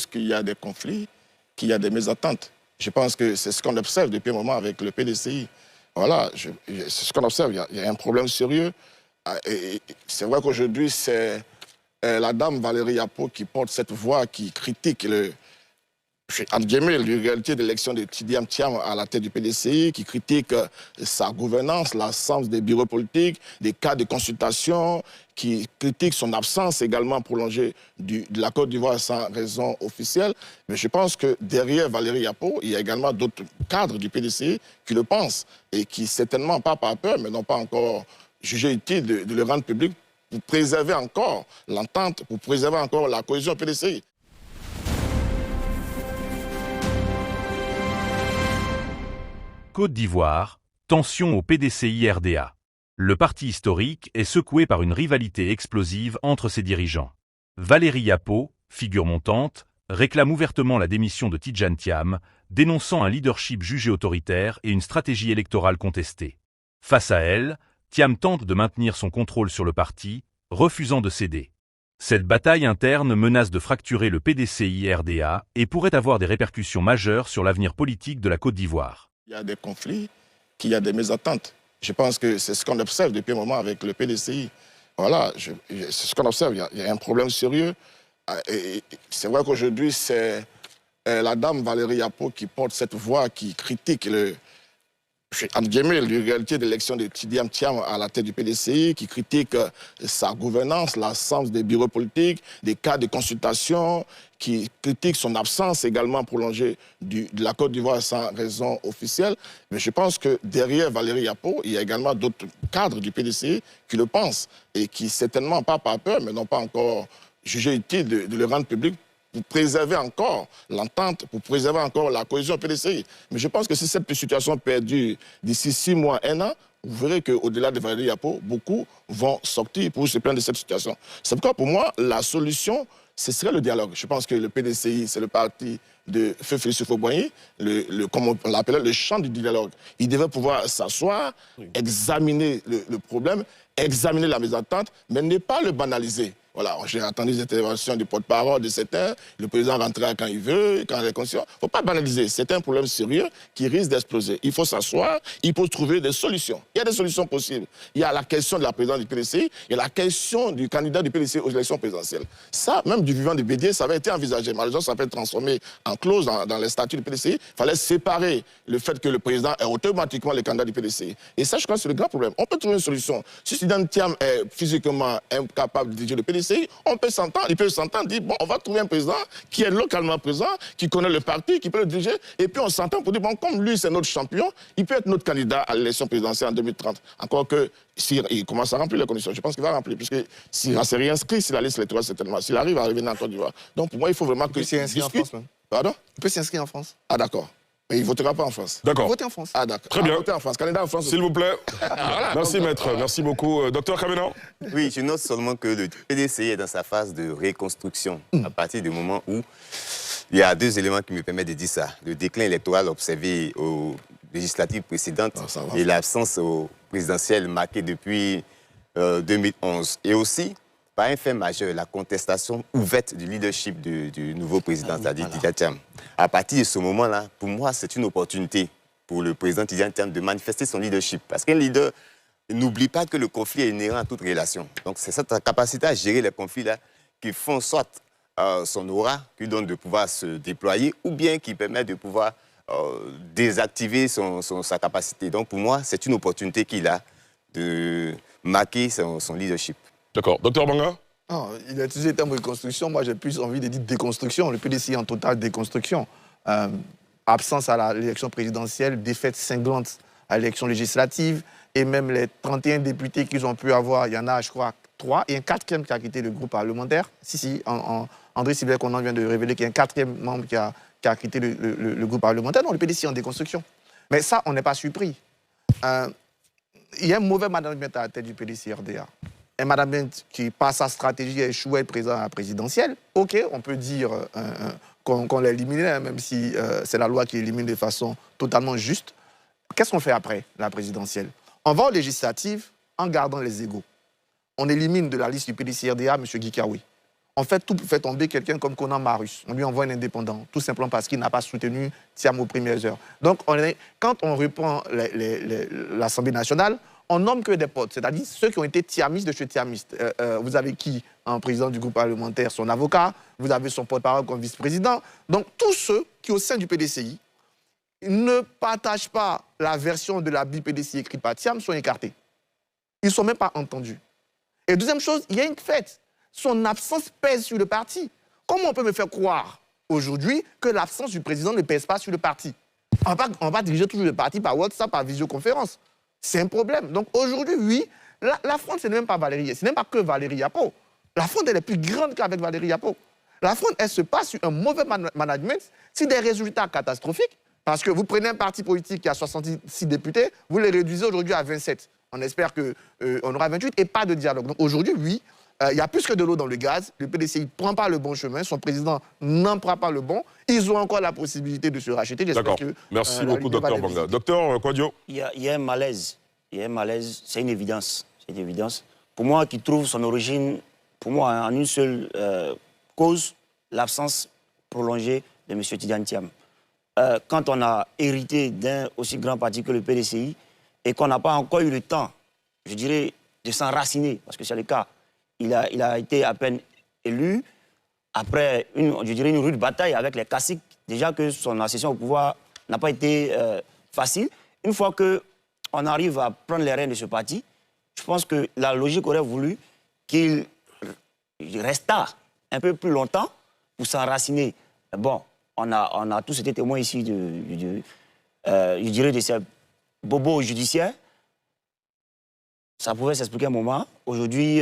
qu'il y a des conflits, qu'il y a des mésententes. Je pense que c'est ce qu'on observe depuis un moment avec le PDCI. Voilà, c'est ce qu'on observe. Il y a un problème sérieux. C'est vrai qu'aujourd'hui, c'est la dame Valérie Yapo qui porte cette voix, qui critique l'irréalité de l'élection de Tidiane Thiam à la tête du PDCI, qui critique sa gouvernance, l'absence des bureaux politiques, des cas de consultation, qui critique son absence également prolongée de la Côte d'Ivoire sans raison officielle. Mais je pense que derrière Valérie Yapo, il y a également d'autres cadres du PDCI qui le pensent et qui, certainement pas par peur, mais n'ont pas encore jugé utile de le rendre public pour préserver encore l'entente, pour préserver encore la cohésion PDCI. Côte d'Ivoire, tension au PDCI-RDA. Le parti historique est secoué par une rivalité explosive entre ses dirigeants. Valérie Yapo, figure montante, réclame ouvertement la démission de Tidjane Thiam, dénonçant un leadership jugé autoritaire et une stratégie électorale contestée. Face à elle, Thiam tente de maintenir son contrôle sur le parti, refusant de céder. Cette bataille interne menace de fracturer le PDCI-RDA et pourrait avoir des répercussions majeures sur l'avenir politique de la Côte d'Ivoire. Il y a des conflits, qu'il y a des mésententes. Je pense que c'est ce qu'on observe depuis un moment avec le PDCI. Voilà, c'est ce qu'on observe. Il y a un problème sérieux. C'est vrai qu'aujourd'hui, c'est la dame Valérie Yapo qui porte cette voix, qui critique l'irréalité de l'élection de Tidiane Thiam à la tête du PDCI, qui critique sa gouvernance, l'absence des bureaux politiques, des cas de consultation, qui critique son absence également prolongée de la Côte d'Ivoire sans raison officielle. Mais je pense que derrière Valérie Yapo, il y a également d'autres cadres du PDCI qui le pensent et qui, certainement pas par peur, mais n'ont pas encore jugé utile de le rendre public pour préserver encore l'entente, pour préserver encore la cohésion PDCI. Mais je pense que si cette situation perdure d'ici 6 mois, 1 an, vous verrez qu'au-delà de Valérie Yapo, beaucoup vont sortir pour se plaindre de cette situation. C'est pourquoi, pour moi, la solution, ce serait le dialogue. Je pense que le PDCI, c'est le parti de Feu Félix Houphouët-Boigny, comme on l'appelait, le champ du dialogue. Il devait pouvoir s'asseoir, examiner le problème, examiner la mésentente, mais ne pas le banaliser. Voilà, j'ai entendu les interventions du porte-parole de certains, le président rentrera quand il veut, quand il est conscient. Il ne faut pas banaliser, c'est un problème sérieux qui risque d'exploser. Il faut s'asseoir, il faut trouver des solutions. Il y a des solutions possibles. Il y a la question de la présidence du PDCI, il y a la question du candidat du PDCI aux élections présidentielles. Ça, même du vivant de Bédier, ça avait été envisagé. Malheureusement, ça a été transformé en clause dans les statuts du PDCI. Il fallait séparer le fait que le président est automatiquement le candidat du PDCI. Et ça, je crois que c'est le grand problème. On peut trouver une solution. Si Tidjane Thiam est physiquement incapable de diriger le PDCI, on peut s'entendre, il peut s'entendre, dire bon, on va trouver un président qui est localement présent, qui connaît le parti, qui peut le diriger, et puis on s'entend pour dire bon, comme lui c'est notre champion, il peut être notre candidat à l'élection présidentielle en 2030. Encore que s'il commence à remplir les conditions, je pense qu'il va remplir, puisque s'il ne s'est réinscrit sur la liste électorale, certainement, s'il arrive à revenir en Côte d'Ivoire. Donc pour moi, il faut vraiment que. Il peut s'y inscrire en France, même. Pardon? Il peut s'y inscrire en France. Ah d'accord. Mais il ne votera pas en France. D'accord. Voter en France. Ah d'accord. Très bien. Voter en France, candidat en France. S'il vous plaît. Merci maître, merci beaucoup. Docteur Kamena. Oui, je note seulement que le PDCI est dans sa phase de reconstruction à partir du moment où il y a 2 éléments qui me permettent de dire ça. Le déclin électoral observé aux législatives précédentes et l'absence au présidentiel marquée depuis 2011. Et aussi, par un fait majeur, la contestation ouverte du leadership du nouveau président, c'est-à-dire Tidjane Thiam. À partir de ce moment-là, pour moi, c'est une opportunité pour le président Tidjane Thiam de manifester son leadership. Parce qu'un leader n'oublie pas que le conflit est inhérent à toute relation. Donc c'est cette capacité à gérer les conflits-là qui font soit son aura, qui donne de pouvoir se déployer, ou bien qui permet de pouvoir désactiver sa capacité. Donc pour moi, c'est une opportunité qu'il a de marquer son leadership. D'accord. Docteur Banga. Il a utilisé le terme reconstruction. Moi, j'ai plus envie de dire déconstruction. Le PDCI est en totale déconstruction. Absence à l'élection présidentielle, défaite cinglante à l'élection législative, et même les 31 députés qu'ils ont pu avoir, il y en a, je crois, 3, et un 4e qui a quitté le groupe parlementaire. André Sylvain Conan vient de révéler qu'il y a un 4e membre qui a quitté le groupe parlementaire. Non, le PDCI est en déconstruction. Mais ça, on n'est pas surpris. Il y a un mauvais management à la tête du PDCI-RDA. Un management qui, par sa stratégie, a échoué à être présent à la présidentielle. OK, on peut dire qu'on l'a éliminé, même si c'est la loi qui élimine de façon totalement juste. Qu'est-ce qu'on fait après la présidentielle? On va aux législatives en gardant les égaux. On élimine de la liste du PDCI-RDA M. Guy Kaoui. on fait tout pour faire tomber quelqu'un comme Conan Marus. On lui envoie un indépendant, tout simplement parce qu'il n'a pas soutenu Thiam aux premières heures. Donc, quand on reprend l'Assemblée nationale, on nomme que des potes, c'est-à-dire ceux qui ont été thiamistes de chez thiamistes. Vous avez qui en président du groupe parlementaire, son avocat, vous avez son porte-parole comme vice-président. Donc, tous ceux qui, au sein du PDCI, ne partagent pas la version de la BPDCI écrite par Thiam sont écartés. Ils ne sont même pas entendus. Et deuxième chose, il y a une fête. Son absence pèse sur le parti. Comment on peut me faire croire aujourd'hui que l'absence du président ne pèse pas sur le parti? On va diriger toujours le parti par WhatsApp, par visioconférence. C'est un problème. Donc aujourd'hui, oui, la fronde, ce n'est même pas Valérie. Ce n'est pas que Valérie Yapo. La fronde, elle est plus grande qu'avec Valérie Yapo. La fronde, elle se passe sur un mauvais management, sur des résultats catastrophiques. Parce que vous prenez un parti politique qui a 66 députés, vous les réduisez aujourd'hui à 27. On espère qu'on aura 28 et pas de dialogue. Donc aujourd'hui, oui, il y a plus que de l'eau dans le gaz. Le PDCI ne prend pas le bon chemin. Son président n'en prend pas le bon. Ils ont encore la possibilité de se racheter. D'accord. Merci beaucoup, docteur Banga. Docteur Kouadio. Il y a un malaise. Il y a un malaise. C'est une évidence. C'est une évidence. Pour moi, qui trouve son origine, pour moi, en une seule cause, l'absence prolongée de M. Tidjane Thiam. Quand on a hérité d'un aussi grand parti que le PDCI et qu'on n'a pas encore eu le temps, je dirais, de s'enraciner, parce que c'est le cas, il a été à peine élu, après, je dirais, une rude bataille avec les classiques, déjà que son accession au pouvoir n'a pas été facile. Une fois qu'on arrive à prendre les rênes de ce parti, je pense que la logique aurait voulu qu'il restât un peu plus longtemps pour s'enraciner. Bon, on a tous été témoins ici je dirais, de ces bobos judiciaires. Ça pouvait s'expliquer un moment. Aujourd'hui,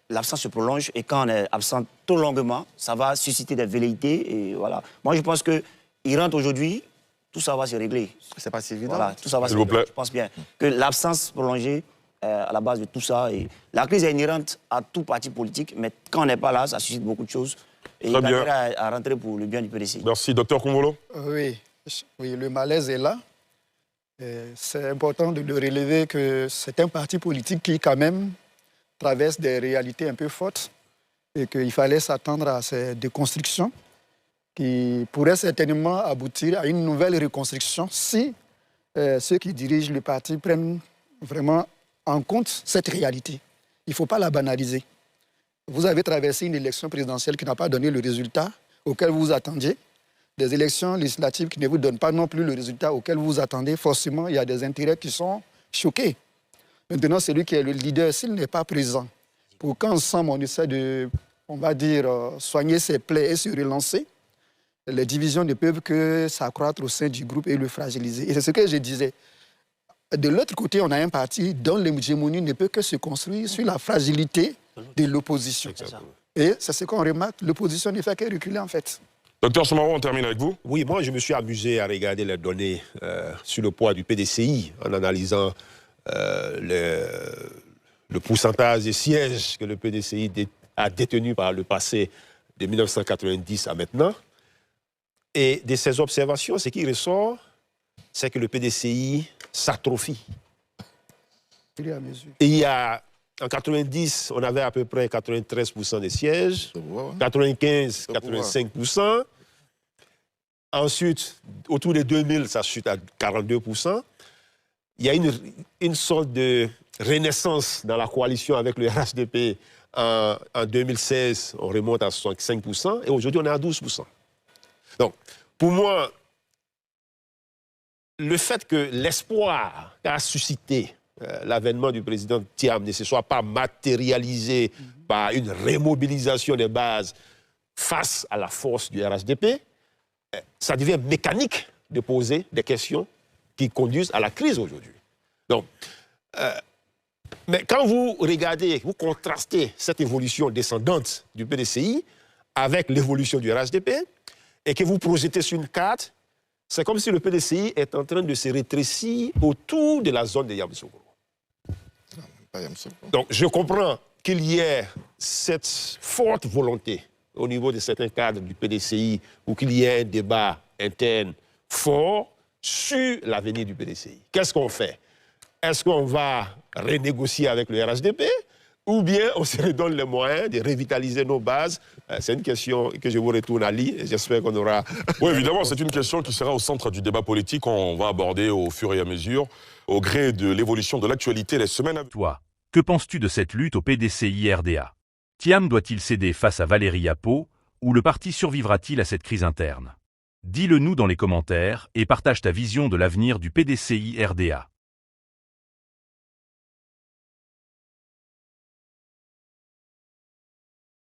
l'absence se prolonge et quand on est absent trop longuement, ça va susciter des velléités. Et voilà. Moi, je pense qu'il rentre aujourd'hui, tout ça va se régler. C'est pas si évident. Voilà, tout ça va se régler. Je pense bien que l'absence prolongée à la base de tout ça. Et la crise est inhérente à tout parti politique, mais quand on n'est pas là, ça suscite beaucoup de choses. Et il a intérêt à rentrer pour le bien du PDC. Merci, docteur Koungolo. Oui, le malaise est là. C'est important de le relever que c'est un parti politique qui, quand même, traverse des réalités un peu fortes et qu'il fallait s'attendre à ces déconstructions qui pourraient certainement aboutir à une nouvelle reconstruction si ceux qui dirigent le parti prennent vraiment en compte cette réalité. Il ne faut pas la banaliser. Vous avez traversé une élection présidentielle qui n'a pas donné le résultat auquel vous vous attendiez. Des élections législatives qui ne vous donnent pas non plus le résultat auquel vous vous attendez. Forcément, il y a des intérêts qui sont choqués. Maintenant, celui qui est le leader, s'il n'est pas présent, pour qu'ensemble on essaie de, on va dire, soigner ses plaies et se relancer, les divisions ne peuvent que s'accroître au sein du groupe et le fragiliser. Et c'est ce que je disais. De l'autre côté, on a un parti dont l'hégémonie ne peut que se construire sur la fragilité de l'opposition. Et c'est ce qu'on remarque, l'opposition ne fait que reculer en fait. Docteur Soumaro, on termine avec vous. Oui, moi je me suis amusé à regarder les données sur le poids du PDCI en analysant le pourcentage de sièges que le PDCI a détenu par le passé de 1990 à maintenant. Et de ces observations, ce qui ressort, c'est que le PDCI s'atrophie. Et il y a, en 90, on avait à peu près 93% des sièges, 95, 85%. Ensuite, autour de 2000, ça chute à 42%. Il y a une sorte de renaissance dans la coalition avec le RHDP. En 2016, on remonte à 65%, et aujourd'hui, on est à 12%. Donc, pour moi, le fait que l'espoir qu'a suscité l'avènement du président Thiam ne se soit pas matérialisé par une remobilisation des bases face à la force du RHDP, ça devient mécanique de poser des questions qui conduisent à la crise aujourd'hui. Donc, mais quand vous regardez, vous contrastez cette évolution descendante du PDCI avec l'évolution du RHDP et que vous projetez sur une carte, c'est comme si le PDCI est en train de se rétrécir autour de la zone de Yamoussoukro. Donc, je comprends qu'il y ait cette forte volonté au niveau de certains cadres du PDCI ou qu'il y ait un débat interne fort sur l'avenir du PDCI. Qu'est-ce qu'on fait? Est-ce qu'on va renégocier avec le RHDP ou bien on se redonne les moyens de revitaliser nos bases. C'est une question que je vous retourne à Ali et j'espère qu'on aura... Oui, évidemment, c'est une question qui sera au centre du débat politique. On va aborder au fur et à mesure, au gré de l'évolution de l'actualité les semaines à venir. Toi, que penses-tu de cette lutte au PDCI-RDA? Thiam doit-il céder face à Valérie Yapo ou le parti survivra-t-il à cette crise interne? Dis-le nous dans les commentaires et partage ta vision de l'avenir du PDCI-RDA.